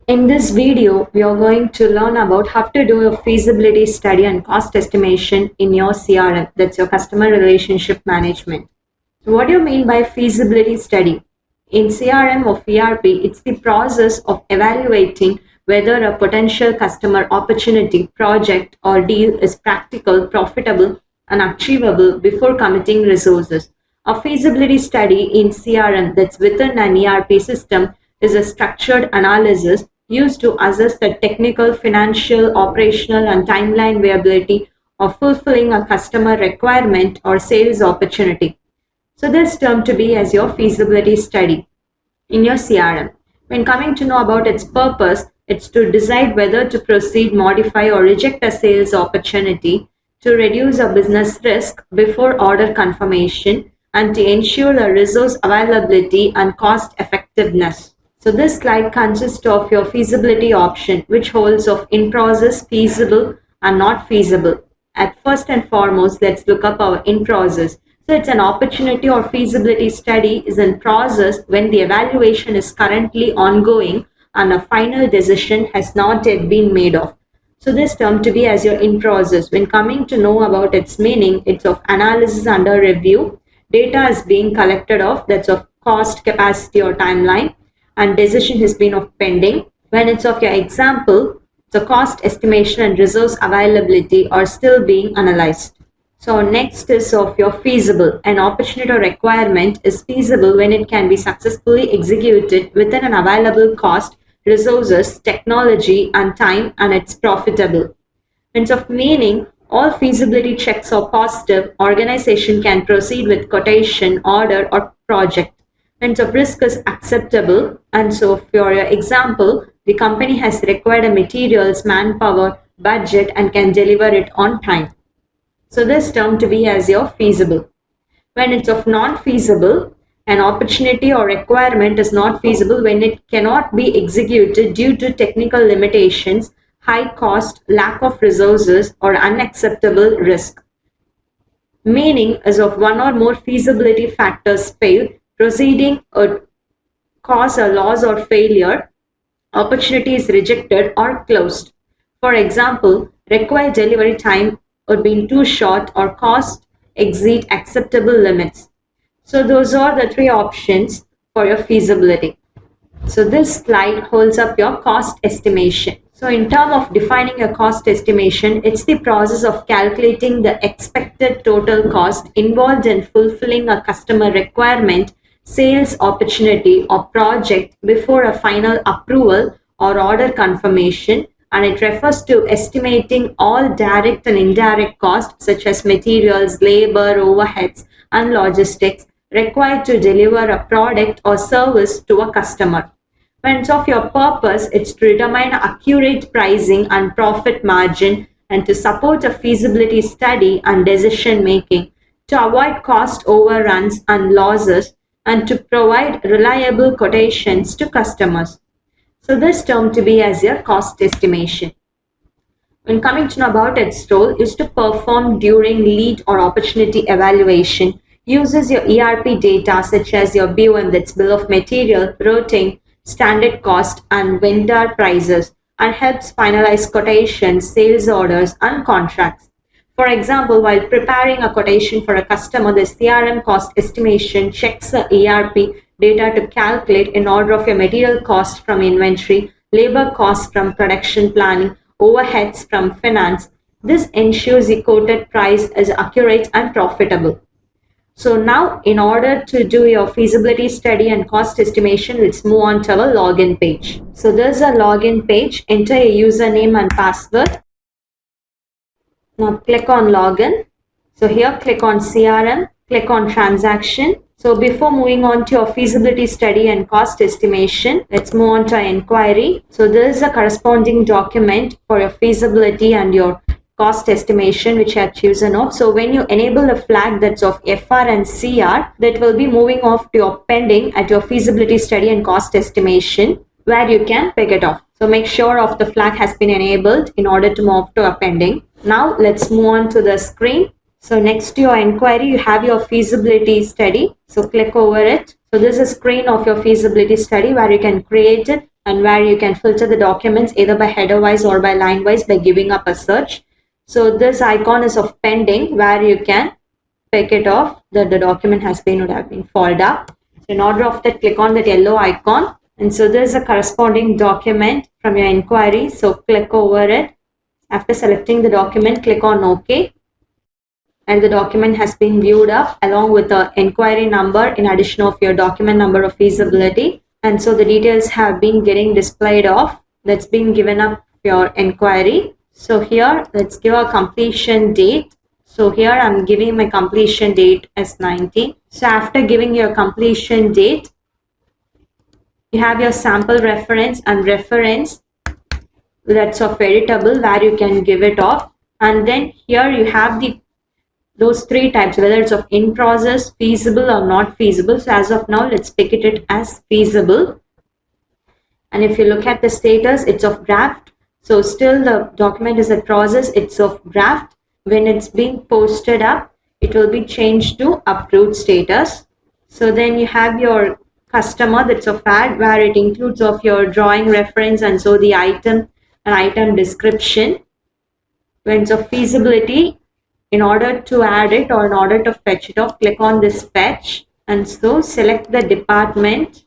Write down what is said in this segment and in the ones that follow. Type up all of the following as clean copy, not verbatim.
In this video, we are going to learn about how to do a feasibility study and cost estimation in your CRM, that's your customer relationship management. So what do you mean by feasibility study? In CRM or ERP, it's the process of evaluating whether a potential customer opportunity, project, or deal is practical, profitable, and achievable before committing resources. A feasibility study in CRM that's within an ERP system is a structured analysis used to assess the technical, financial, operational, and timeline viability of fulfilling a customer requirement or sales opportunity. So this term to be as your feasibility study in your CRM. When coming to know about its purpose, it's to decide whether to proceed, modify, or reject a sales opportunity, to reduce a business risk before order confirmation, and to ensure the resource availability and cost effectiveness. So this slide consists of your feasibility option, which holds of in process, feasible, and not feasible. At first and foremost, let's look up our in process. So it's an opportunity or feasibility study is in process when the evaluation is currently ongoing and a final decision has not yet been made of. So this term to be as your in process. When coming to know about its meaning, it's of analysis under review. Data is being collected of, that's of cost, capacity, or timeline, and decision has been of pending. When it's of your example, the cost estimation and resource availability are still being analyzed. So next is of your feasible. An opportunity or requirement is feasible when it can be successfully executed within an available cost, resources, technology, and time, and it's profitable. When it's of meaning, all feasibility checks are positive, organization can proceed with quotation, order, or project. When of risk is acceptable, and so for your example, the company has required materials, manpower, budget, and can deliver it on time. So this term to be as your feasible. When it's of non-feasible, an opportunity or requirement is not feasible when it cannot be executed due to technical limitations, high cost, lack of resources, or unacceptable risk. Meaning is of one or more feasibility factors fail, proceeding or cause a loss or failure, opportunity is rejected or closed. For example, required delivery time would be too short or cost exceed acceptable limits. So those are the three options for your feasibility. So this slide holds up your cost estimation. So in terms of defining a cost estimation, it's the process of calculating the expected total cost involved in fulfilling a customer requirement, sales opportunity, or project before a final approval or order confirmation, and it refers to estimating all direct and indirect costs such as materials, labor, overheads, and logistics required to deliver a product or service to a customer. When it's of your purpose, it's to determine accurate pricing and profit margin and to support a feasibility study and decision making, to avoid cost overruns and losses, and to provide reliable quotations to customers. So this term to be as your cost estimation. When coming to know about its role is to perform during lead or opportunity evaluation, uses your ERP data such as your BOM, that's bill of material, routing, standard cost, and vendor prices, and helps finalize quotations, sales orders, and contracts. For example, while preparing a quotation for a customer, the CRM cost estimation checks the ERP data to calculate in order of your material cost from inventory, labor cost from production planning, overheads from finance. This ensures the quoted price is accurate and profitable. So now in order to do your feasibility study and cost estimation, let's move on to our login page. So there's a login page, enter a username and password. Now click on login. So here click on CRM, click on transaction. So before moving on to your feasibility study and cost estimation, let's move on to inquiry. So there is a corresponding document for your feasibility and your cost estimation which I have chosen off. So when you enable a flag that's of FR and CR, that will be moving off to your pending at your feasibility study and cost estimation where you can pick it off. So make sure of the flag has been enabled in order to move to a pending. Now let's move on to the screen. So next to your inquiry, you have your feasibility study. So click over it. So this is a screen of your feasibility study where you can create it and where you can filter the documents either by header wise or by line wise by giving up a search. So this icon is of pending, where you can pick it off that the document would have been followed up. So in order of that, click on that yellow icon, and so there is a corresponding document from your inquiry. So click over it. After selecting the document, click on OK, and the document has been viewed up along with the inquiry number in addition of your document number of feasibility. And so the details have been getting displayed off. That's been given up your inquiry. So here, let's give a completion date. So here I'm giving my completion date as 19. So after giving your completion date, you have your sample reference and reference that's of editable, where you can give it off. And then here you have those three types, whether it's of in process, feasible or not feasible. So as of now, let's pick it as feasible. And if you look at the status, it's of draft. So still the document is a process, it's of draft. When it's being posted up, it will be changed to approved status. So then you have your customer, that's of add, where it includes of your drawing reference and so the item and item description. When it's of feasibility, in order to add it or in order to fetch it off, click on this fetch, and so select the department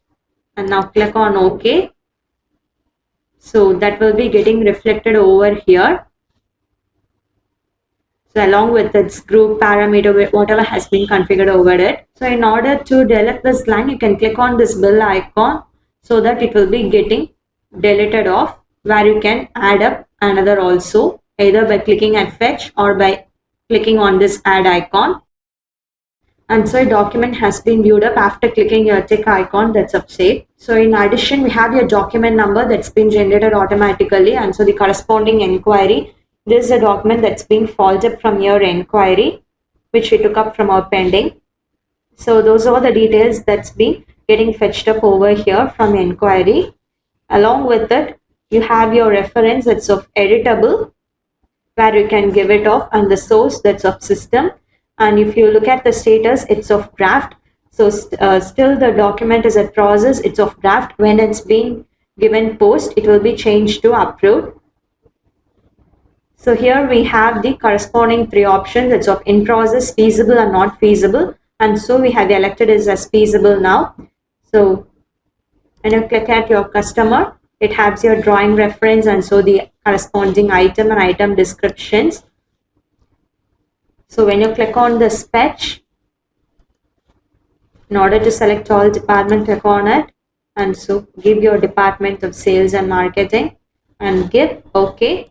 and now click on OK. So that will be getting reflected over here. So along with its group parameter, whatever has been configured over it. So in order to delete this line, you can click on this bell icon so that it will be getting deleted off, where you can add up another also, either by clicking at fetch or by clicking on this add icon. And so a document has been viewed up after clicking your tick icon that's of save. So in addition, we have your document number that's been generated automatically, and so the corresponding inquiry. This is a document that's been followed up from your inquiry, which we took up from our pending. So those are the details that's been getting fetched up over here from inquiry. Along with it, you have your reference that's of editable, where you can give it off, and the source that's of system. And if you look at the status, it's of draft. So still the document is a process, it's of draft. When it's being given post, it will be changed to approved. So here we have the corresponding three options. It's of in process, feasible and not feasible. And so we have elected it as feasible now. So when you click at your customer, it has your drawing reference and so the corresponding item and item descriptions. So when you click on this fetch, in order to select all department, click on it, and so give your department of sales and marketing and give OK.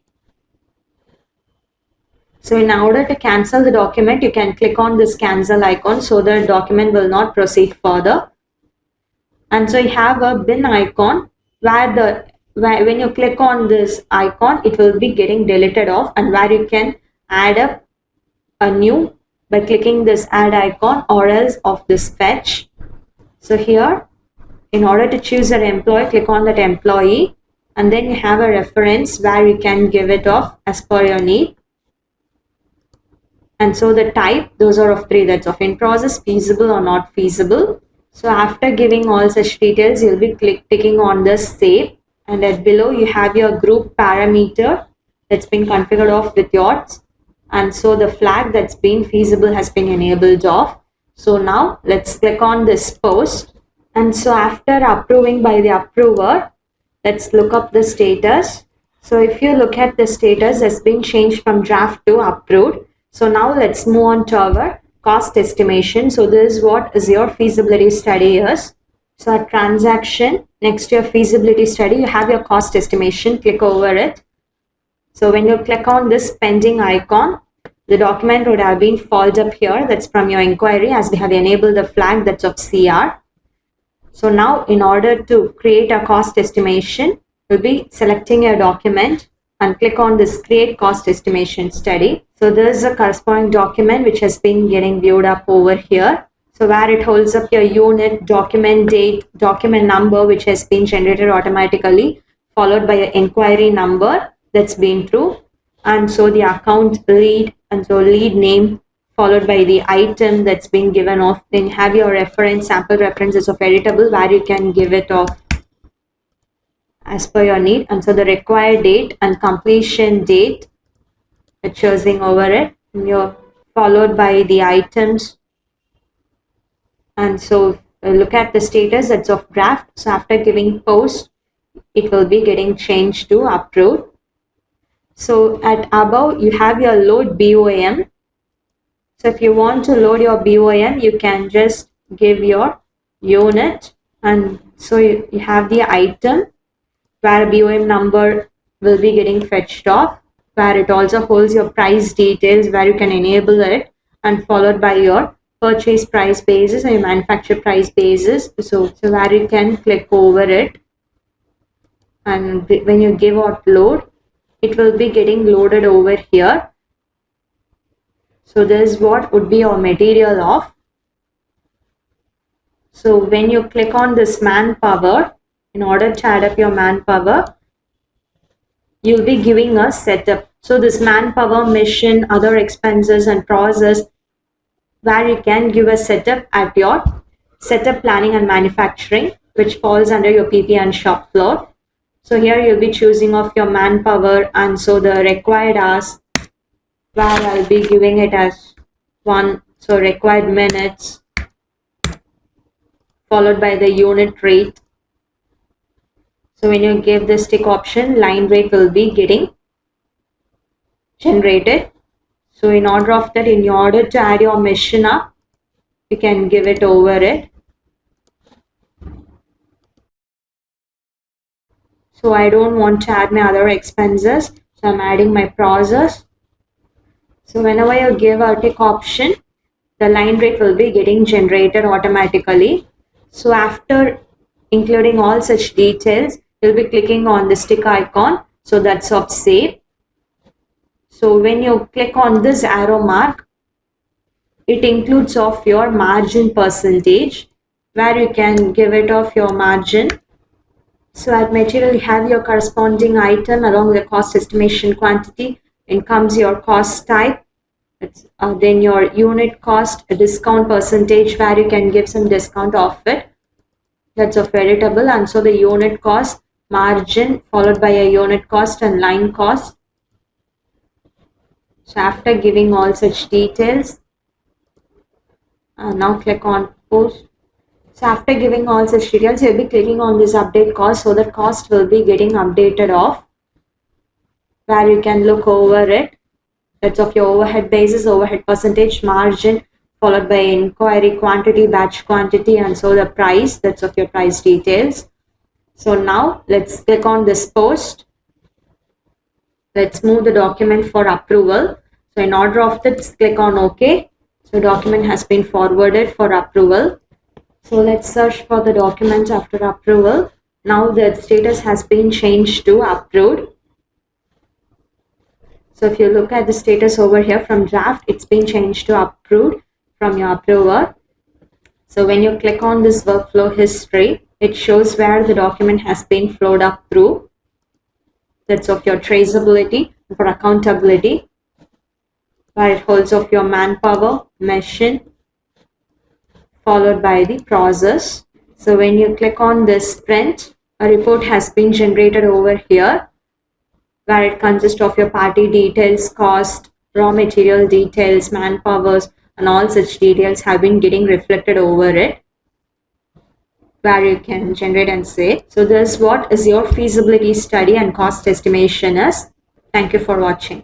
So in order to cancel the document, you can click on this cancel icon so the document will not proceed further. And so you have a bin icon where when you click on this icon, it will be getting deleted off, and where you can add up a new by clicking this add icon or else of this fetch. So here, in order to choose an employee, click on that employee, and then you have a reference where you can give it off as per your need. And so the type, those are of three, that's of in process, feasible or not feasible. So after giving all such details, you'll be clicking on this save, and at below you have your group parameter that's been configured off with yours. And so the flag that's been feasible has been enabled off. So now let's click on this post. And so after approving by the approver, let's look up the status. So if you look at the status, has been changed from draft to approved. So now let's move on to our cost estimation. So this is what is your feasibility study is. So a transaction, next to your feasibility study, you have your cost estimation. Click over it. So when you click on this pending icon, the document would have been followed up here. That's from your inquiry, as we have enabled the flag that's of CR. So now in order to create a cost estimation, you'll be selecting your document and click on this create cost estimation study. So this is a corresponding document which has been getting viewed up over here. So where it holds up your unit, document date, document number which has been generated automatically, followed by your inquiry number that's been true, and so the account lead, and so lead name followed by the item that's been given off. Then have your reference, sample references of editable, where you can give it off as per your need. And so the required date and completion date, it's choosing over it, and you're followed by the items. And so look at the status, it's of draft. So after giving post, it will be getting changed to approved. So at above, you have your load BOM. So if you want to load your BOM, you can just give your unit, and so you have the item where BOM number will be getting fetched off, where it also holds your price details where you can enable it, and followed by your purchase price basis and your manufacture price basis. So where you can click over it, and when you give out load, it will be getting loaded over here. So this is what would be your material of. So when you click on this manpower, in order to add up your manpower, you'll be giving a setup. So this manpower, mission, other expenses and process, where you can give a setup at your setup planning and manufacturing, which falls under your PP and shop floor. So here you'll be choosing of your manpower, and so the required hours, where I'll be giving it as 1. So required minutes, followed by the unit rate. So when you give this tick option, line rate will be getting generated. So in order of that, in order to add your mission up, you can give it over it. So I don't want to add my other expenses, so I'm adding my process. So whenever you give a tick option, the line rate will be getting generated automatically. So after including all such details, you'll be clicking on the tick icon. So that's of save. So when you click on this arrow mark, it includes of your margin percentage, where you can give it of your margin. So at material, you have your corresponding item along with the cost estimation quantity. Then comes your cost type. Then your unit cost, a discount percentage, where you can give some discount off it. That's of editable. And so the unit cost, margin, followed by a unit cost and line cost. So after giving all such details, now click on post. So after giving all such details, you'll be clicking on this update cost, so that cost will be getting updated off, where you can look over it. That's of your overhead basis, overhead percentage, margin, followed by inquiry quantity, batch quantity, and so the price, that's of your price details. So now let's click on this post. Let's move the document for approval. So in order of that, click on OK. So document has been forwarded for approval. So let's search for the document after approval. Now the status has been changed to approved. So if you look at the status over here, from draft, it's been changed to approved from your approver. So when you click on this workflow history, it shows where the document has been flowed up through. That's of your traceability. For accountability, where it holds of your manpower, mission, followed by the process. So when you click on this print, a report has been generated over here, where it consists of your party details, cost, raw material details, manpowers, and all such details have been getting reflected over it, where you can generate and save. So this is what is your feasibility study and cost estimation is. Thank you for watching.